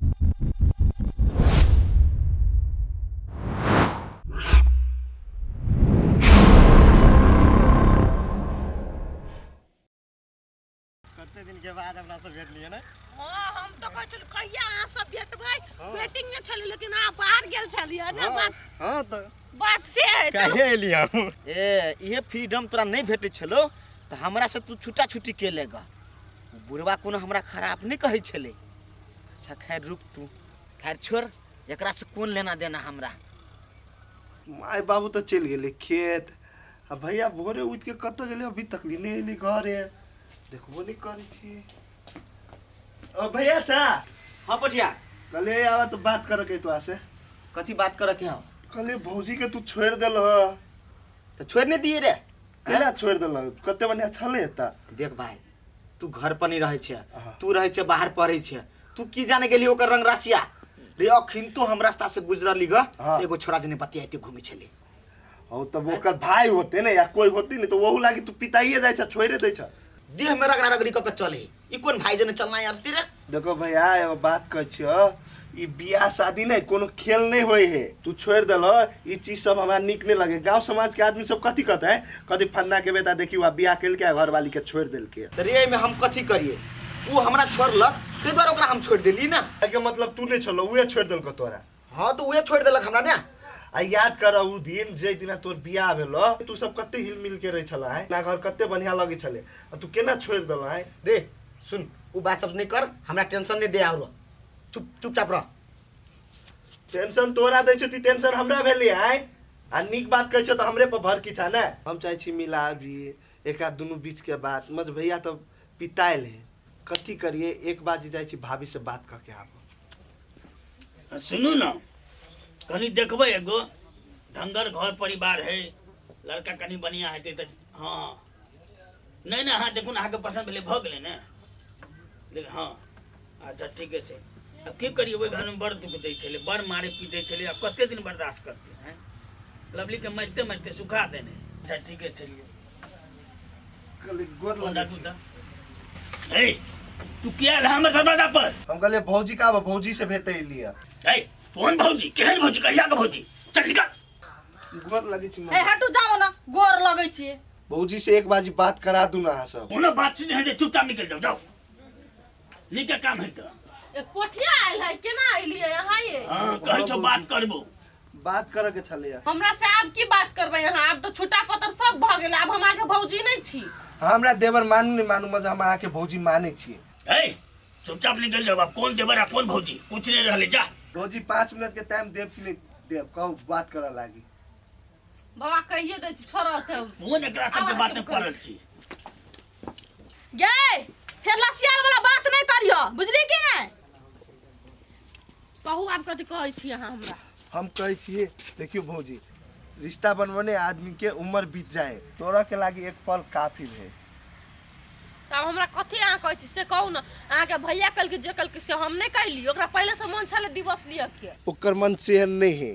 कितने दिन के बाद अपना सब भेट लिए ना। हां हम तो कहै छल कहिया अहाँ सब भेटबै वेटिंग में छल लेकिन अहाँ बाहर गेल छलिए ना बात। हां तो बात से काहे एलिया ए इहे फ्रीडम तोरा नहीं भेटे छलो त हमरा से तू छुटा छुटी के लेगा। बुढ़वा कोनो हमरा खराब नहीं कहै छले। अच्छा खैर रुक तू खैर छोड़ एकरा से कौन लेना देना हमरा। माय बाबू तो चल गेले खेत आ भैया भोरे उठ के कत गेले अभी तक नहीं एली घरे देखबो नहीं करी छी। ओ भैया सा हां पटिया कले आवा तो बात कर के तो से कथी बात कर के हम कले भौजी के तू छोड़ देल ह त छोड़ने दिए रे केला छोड़ देल कते बढ़िया छले त। देख भाई तू घर पर नहीं रहे छे तू रहे छे बाहर पढ़े छे तू की जाने गेली ओकर रंग राशिया रे अखिन तो हम रास्ता से गुजरली ग एगो छोरा जने बतियाते घूमे छले। औ तब ओकर भाई होते ने या कोई होती नहीं तो वहु लागी तू पिताइए जाय छ छोड़े दे छ। देह में रगड़ा रगड़ी क चले ई कोन भाई जने चलना यार तेरे। देखो भैया एगो बात कह छ ई बियाह शादी नहीं कोनो खेल नहीं होय है तू छोड़ देल ई चीज सब हमरा निक नहीं लगे। गांव समाज के आदमी सब कथी कहते है कथी फन्ना के बेटा देखी वा बियाह केल के घर वाली के छोड़ देल के त रे में हम कथी करिए वो हमरा छोड़लक ते द्वारा ओकरा हम छोड़ देली ना के मतलब तू नहीं छलो उहे छोड़ देल को तोरा। हां तो उहे छोड़ देलक हमरा ना। आ याद कर उ दिन जे दिन तोर बियाह भेलो तू सब कते हिल मिल के रह छला है ना घर कते बढ़िया लगे छले तू केना छोड़ देल है। रे सुन उ बात सब नहीं कर हमरा टेंशन नहीं दे आरो चुपचाप रह। टेंशन तोरा दै छ ती टेंशन हमरा भेली है आ निक बात कहै छ त हमरे पर भर की छ ना। हम चाहे छी मिला भी एका दुनु बीच के बात मत भैया तो पिताइल है कथी करिए एक बाजी जाय छी भाभी से बात क के आबो। सुनू ना कनी देखबै एगो ढंगर घर परिवार है लड़का कनी बढ़िया हेतै त हाँ नहीं ना हाँ देखू ना अहाँके पसंद भेलै भऽ गेलै ने लेकिन हाँ अच्छा ठीके छै। अब की करिए ओहि घर में बड़ दुख दै छलै बड़ मारे पीटे छलै अब कते दिन बर्दाश्त करते हैं लवली के मरते मरते सुखा देने। अच्छा ठीके चलिए कल गोर लगा छी ए तू किया आयल हमर दरवाजा पर। हम कहले भौजी का भौजी से भेटे लिया ए कौन भौजी केहन भौजी कहिया के भौजी चल निकल गोर लगे छी ए हटू जाओ ना गोर लगै छी। भौजी से एक बाजी बात करा दूं ना सब कोनो बात से नहीं चुपचाप निकल जाओ जाओ निके काम है तो ए पोठिया आइल है केना आइलिए यहाँ ये। हां कहै छौ बात करबो बात करे के छले हमरा से आप की बात करबै यहाँ अब तो छुटा पतर सब भ गेल अब हम आके भौजी नहीं छी। हमरा देवर मानू नहीं मानू मजा हम आके भौजी माने छी। ए चुपचाप निकल जाओ अब कौन देवर आ कौन भौजी कुछ नहीं रहले जा। भौजी 5 मिनट के टाइम देव कि नहीं देव कहू बात करे लागी। बाबा कहिए दे छी छोरा त कौन एकरा सब के बात में पड़ल छी। गे फिर लसियाल वाला बात नहीं करियो बुझली कि नहीं। कहू आप कथी कहै छी अहाँ हमरा। हम कहै छिए देखियो भौजी रिश्ता बनवने आदमी के उम्र बीत जाए तोरा के लागी एक पल काफी है। तब हमरा कथी अहाँ कहै छी से कहू ना अहाँ के भैया कल के जे कल के से हम नहीं कहली ओकरा पहले से मन छले दिवस लिया के ओकर मन सेहन नहीं है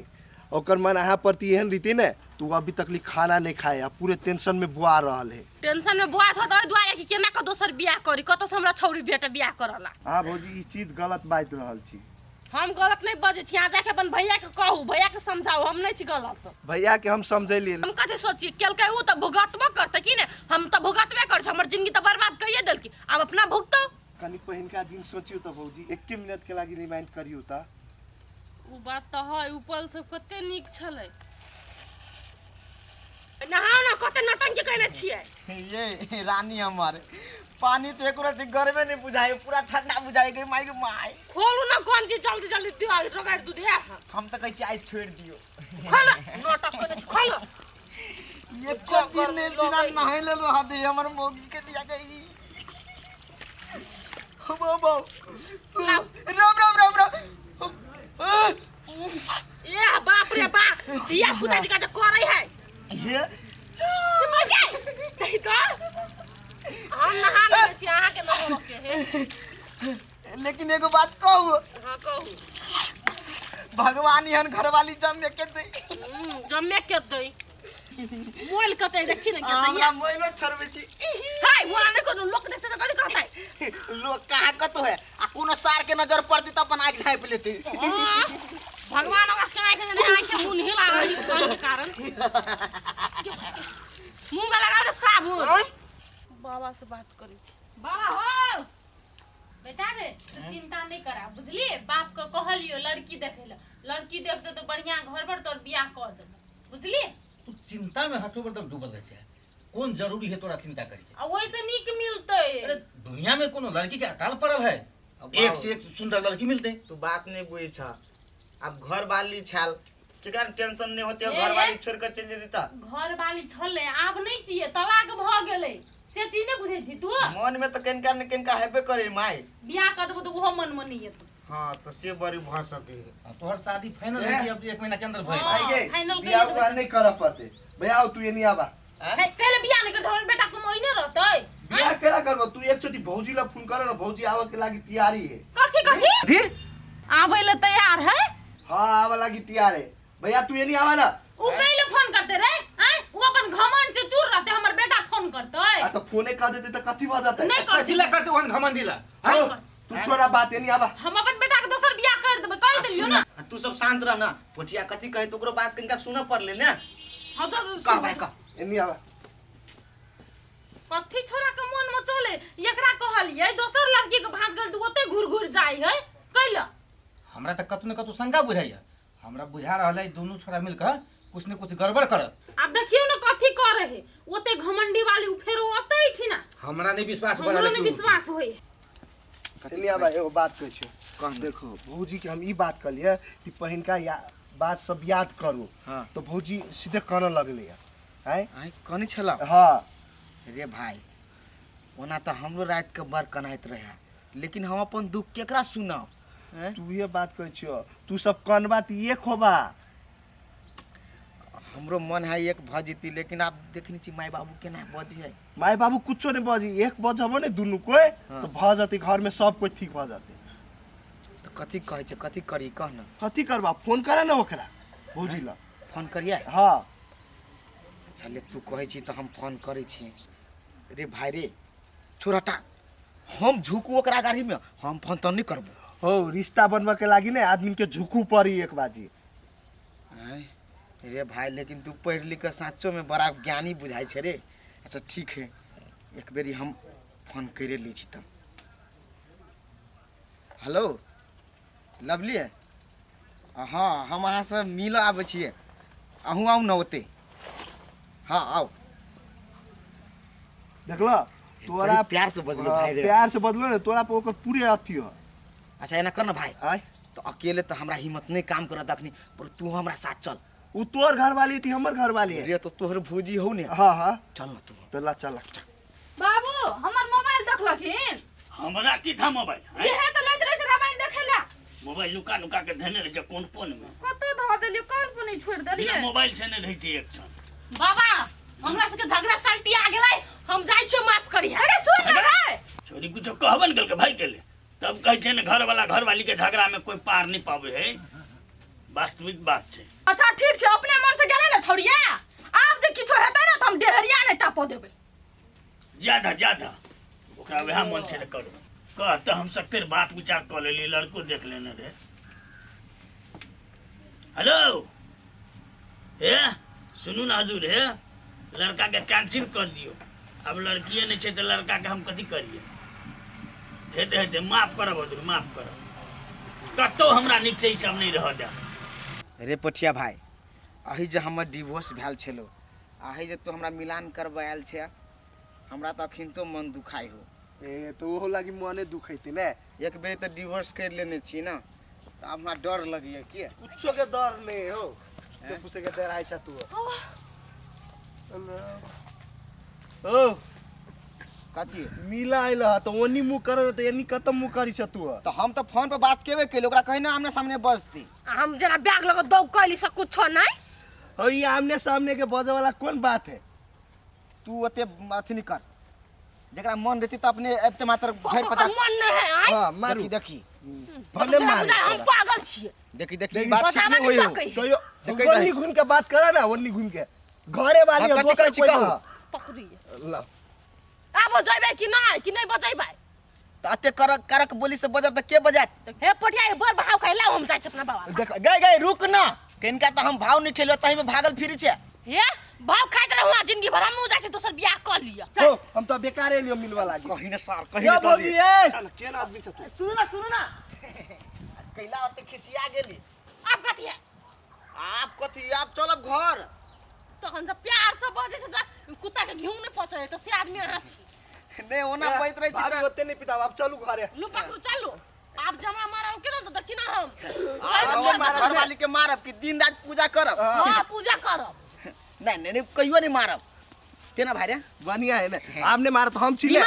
ओकर मन अहाँ प्रति एहन रीति ने तू अभी तक ली खाना नहीं खाए आ पूरे टेंशन में बुआ रहल है। टेंशन में बुआ था दुआरे कि केना के दोसर बियाह करी कत से हमरा छौरी बेटा बियाह करला। हां भौजी ई चीज गलत बात रहल छी। हम गलत नहीं बजे छी आ जाके अपन भैया के कहू भैया के समझाओ हम नहीं छी गलत। भैया के हम समझैलिए हम कथी सोची केल के उ त भुगतबो करते कि ने हम त भुगतबे कर छ हमर जिंदगी त बर्बाद कइए देल की अब अपना भुगतो। कनी पहिनका दिन सोचियो त भौजी 1 मिनट के लागी रिमाइंड करियो त उ बात त है उपल से कते निक छले नहाओ ना कते नटंकी कहने छिए। ये रानी हमारे पानी तो एक रति गर्मे नहीं बुझाए पूरा ठंडा बुझाए गई माई के माई खोलू ना कौन चीज जल्दी जल्दी दियो रोगाड़ दूध है हम तो कह चाय छोड़ दियो खोल नटक करे खोल ये कब दिन ने बिना नहाए ले रहा दे हमर मोगी के दिया गई। बाबा राम राम राम राम ए बाप रे बा दिया पुता जी का जो करे है ये मजे नहीं तो हम नहा ले छी अहाँ के नहो के है। लेकिन एगो बात कहू हां कहू भगवान यहन घरवाली जम के दे जम्मे के दई मोल कते देखी न के हमरा मोइलो छरबे छी हाय मोला ने कोनो लोक देखते त कथि कहतै लोग कहां कतो है आ कोनो सार के नजर पड़ती त अपन आग झाँप लेते। भगवान आवाज के आंखें मुंह हिला रही इस पानी के कारण। मुंह में लगा दे साबुन। बाबा से बात करी। बाबा हो बेटा रे तू चिंता नहीं करा बुझलिए बाप को कहलियो लड़की देखेला लड़की देखते तो बढ़िया घर पर तोर बियाह कर दे बुझलिए तू चिंता में हाथों पर डूबल रहे छै कौन जरूरी है तोरा चिंता करिए आ वैसे नीक मिलते अरे दुनिया में कोनो लड़की के अकाल पड़ल है एक से एक सुंदर लड़की मिलते तू बात नहीं बुझी छ। अब घर वाली छाल केकरा टेंशन नहीं होते ए, घर वाली छोड़ कर चल जेती त घर वाली छले आब नहीं चाहिए तलाक भ गेले से चीज नहीं बुझे छी तू मन में तो केनका न केनका हेबे करे माई। बियाह कर देबो तो वो मन मनी है हां तो से बड़ी भ सके। तोहर शादी फाइनल है कि अब 1 महीना के अंदर भइल हाँ। फाइनल बियाह कर उआह नहीं कर पाते भैया तू ये नहीं आवा पहले बियाह नहीं कर हमर बेटा को महीने रहतै बियाह केला करबो तू एक चोटी भौजी ला फोन कर ना भौजी आवे के लागी तैयारी है। कथी कथी आबै ले तैयार है हां आवे लागी तैयार है भैया तू ये नहीं आवा ना उ कैले फोन करते रे हैं वो अपन घमंड से चूर रहते हमर बेटा फोन करतै आ तो फोने कर देते तो कथी भ जाते नहीं कर दिला करते वन घमंड दिला हां तू छोड़ा बात ये नहीं आवा हम अपन बेटा के दोसर बियाह कर देबै कह देलियो ना तू सब शांत रह ना पोटिया कथी कहे तो ओकरो बात कनका सुन पड़ले ना। हां तो कह भाई कह। ये नहीं आवा कथी छोरा के मन में चले एकरा कहलिए दोसर लड़की के भांज गल तू ओते घुर घुर जाई है कैला हमरा त कतु न कतु शंका बुझाइया हमरा बुझा रहल है दोनों छोरा मिलकर कुछ न कुछ गड़बड़ करत अब देखियो ना कथी करे है ओते घमंडी वाली उ फेर ओते ही छी ना हमरा नहीं विश्वास हमरा बढ़ल में विश्वास होई नहीं आवा एगो बात कह छी देखो भौजी के हम ई बात कहलिए कि पहिनका या बात सब याद करू हाँ। तो भौजी सीधे कान लगले हैं आई कनी छला। हां रे भाई ओना तो हमरो रात के बर कनाइत रहे लेकिन हम अपन दुख केकरा सुनाओ हैं। तू ये बात कह छियो तू सब कान बात ये खोबा हमरो मन है एक भ जीती लेकिन आप देखनी छी माई बाबू केना बजी है। माय बाबू कुछो नहीं बजी एक बजबो ने दुनु कोई हाँ। तो भ जाते घर में सब कोई ठीक भ जाते तो कथी कहे छै कथी करी कह ना। कथी करबा फोन करा ना ओकरा भौजी ला फोन करिए। हां अच्छा ले तू कहे छी तो हम फोन करे छी। रे भाई रे छोराटा हम झुकू ओकरा गाड़ी में हम फोन तो नहीं करबो। हो रिश्ता बनवा के लागी ने आदमी के झुकू पड़ी एक बाजी। हैं रे भाई लेकिन तू पढ़ लिख के साचो में बड़ा ज्ञानी बुझाई छे रे। अच्छा ठीक है एक बेरी हम फोन करे ली छी तब। हेलो लवली है हाँ हम अहाँ से मिल आबै छियै अहूँ आउ न ओते। हाँ आओ देखला तोरा बड़ी प्यार से बजलो भाई रे। प्यार से बदलो ने तोरा पे ओकर पूरे अथी हो। अच्छा एना कर ना भाई आय तो अकेले तो हमरा हिम्मत नहीं काम करत अखनी पर तू हमरा साथ चल। उ तोर घर वाली थी हमर घर वाली है। रे तो तोहर भौजी हो ने। हां हां चल ना तू। तो ला चल बाबू हमर मोबाइल देखलखिन हमरा की था मोबाइल ये है तो लैत रहे से रामायण देखेला मोबाइल लुका लुका के धने रहे छै कोन कोन में कते धो देलियो कल पर नहीं छोड़ बिना देलिए मोबाइल से नहीं रहे छै एक क्षण। बाबा हमरा से के झगड़ा साल्टी आ गेलै हम जाई छी माफ करी। अरे सुन ना रे छोरी कुछ कहबन गल के भाई गेले तब कहे छै ने घर वाली के झगड़ा में कोई पार नहीं पावे है वास्तविक बात छै। अच्छा ठीक छै अपने मन से गेलै ना छोड़िया आब जे किछो हेतै ना त हम डेहरिया ने टापो देबै। ज्यादा ज्यादा ओकरा वह मन से करू कह तो हम सकते बात विचार कर लेली लड़को देख लेने रे। हेलो हे सुनू ना हजूर हे लड़का के कैंसिल कर दियो अब लड़किए नहीं छै तो लड़का के हम कथी करिए हेते हेते माफ करब हजूर माफ करब कतो हमरा नीक से ई सब नहीं रह दे। रे पोठिया भाई अही जे हमर डिवोर्स भेल छलो अही जे तू हमरा मिलान करबायल छै हमरा तो अखिन तो मन दुखाई हो। ए तो ओहो लागी मने दुखैते ने एक बेर तो डिवोर्स कर लेने छी ना तो अब हमरा डर लगिए के कुछो के डर नहीं हो तो पूछे के डर आइ छ तू। ओ कथी मिला आइल तो ओनी मुंह कर तो एनी खत्म मुंह करी छ तू। तो हम तो फोन पे बात केबे केले ओकरा कहि ना आमने सामने बजती। हम जना बैग लगा दौ कैली से कुछो नहीं हो ये आमने सामने के बजे वाला कौन बात है। तू ओते अथी नहीं कर जकरा मन रहती तो अपने अब मात्र घर पता मन नहीं है आई हां मारू देखी भले मार हम पागल छिए देखी देखी देखी, बात ठीक बतावा नहीं नहीं होई सकै। तो यो से कहि ओनी घुन के बात करा ना ओनी घुन के घरे वाली हाँ, कथी दोसर कहै छी कोई कहू। ना। पकड़ी ला आब जइबै कि नहीं बजैबै तो अते करक करक बोली से बजब तो के बजात। हे पटिया बर भाव अपना बाबा देख गए गए रुक ना किनका तो हम भाव नहीं खेलो तही में भागल फिरी छे हे भाव खाइत रहू जिंदगी भर हम जासे दोसर बियाह कर लिया हो हम तो बेकारे लियो मिलवा लागी कहीं ना सार कहीं क्या ना भौजी ए चल केन आदमी छ तू सुनो ना कैला ओते खिसिया गेली अब कथी है आप कथी आप चलब घर तखन से प्यार से बजे से कुत्ता के घिउ नहीं पचे तो से आदमी यहाँ नहीं होना पैत रही भाभी ओते नहीं पिता अब चलू घरे लू पकड़ू चलो आप जमा मारब के ना तो देखी ना हम आप घर वाली के मारब कि दिन रात पूजा करब हां पूजा करब नहीं कहियो नहीं मारब केना भाई रे बढ़िया है ना आपने मारा तो हम छी ले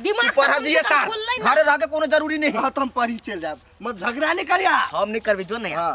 दिमाग पढ़ा दिए सार घरे रह के कोनो जरूरी नहीं हां तो हम पढ़ी चल जाब मत झगड़ा नहीं करिया हम नहीं करबी जो नहीं हां